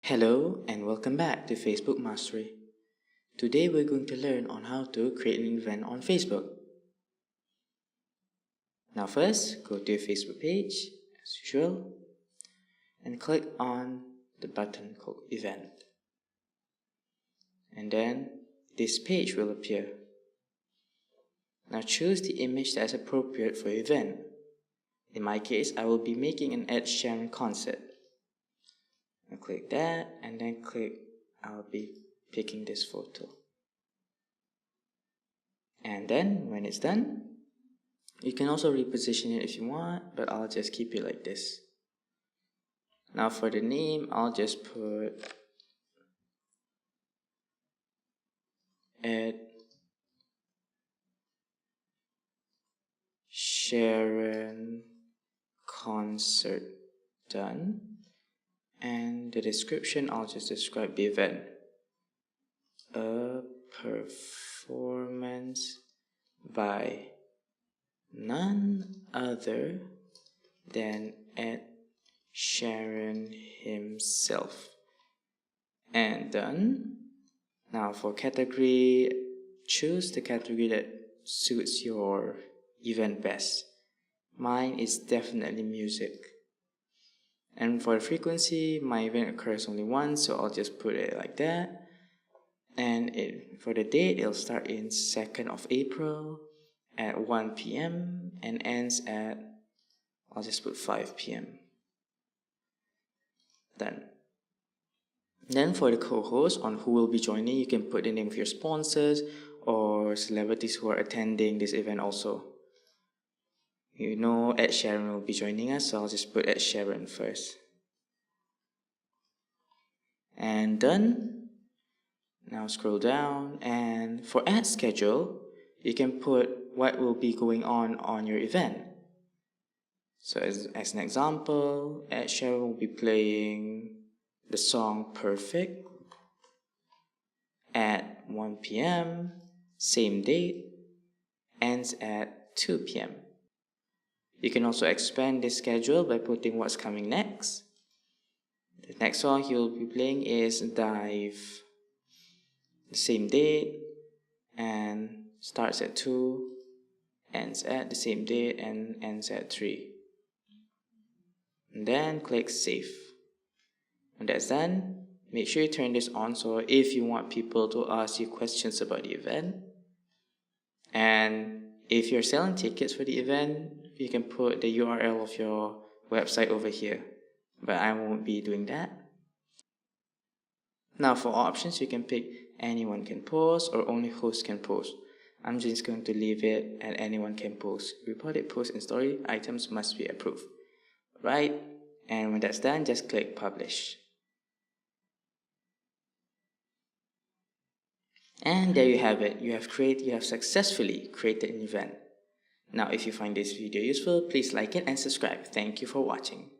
Hello and welcome back to Facebook Mastery. Today we're going to learn on how to create an event on Facebook. Now first, go to your Facebook page as usual and click on the button called Event. And then this page will appear. Now choose the image that is appropriate for your event. In my case, I will be making an Ed Sheeran concert. I'll click that and then I'll be picking this photo. And then when it's done, you can also reposition it if you want, but I'll just keep it like this. Now for the name, I'll just put Ed Sheeran concert done. And the description, I'll just describe the event. A performance by none other than Ed Sheeran himself. And done. Now for category, choose the category that suits your event best. Mine is definitely music. And for the frequency, my event occurs only once, so I'll just put it like that. And for the date, it'll start in 2nd of April at 1 p.m. and ends at, I'll just put 5 p.m. Done. Then for the co-host on who will be joining, you can put the name of your sponsors or celebrities who are attending this event also. You know Ed Sheeran will be joining us, so I'll just put Ed Sheeran first. And done. Now scroll down, and for ad schedule, you can put what will be going on your event. So as an example, Ed Sheeran will be playing the song Perfect at 1 p.m, same date, ends at 2 p.m. You can also expand this schedule by putting what's coming next. The next song he will be playing is Dive. The same date and starts at 2, ends at the same date and ends at 3. And then click Save. When that's done, make sure you turn this on so if you want people to ask you questions about the event. And if you're selling tickets for the event, you can put the URL of your website over here, but I won't be doing that. Now for options, you can pick anyone can post or only host can post. I'm just going to leave it at anyone can post. Reported post and story items must be approved. Right? And when that's done, just click publish. And there you have it. You have successfully created an event. Now, if you find this video useful, please like it and subscribe. Thank you for watching.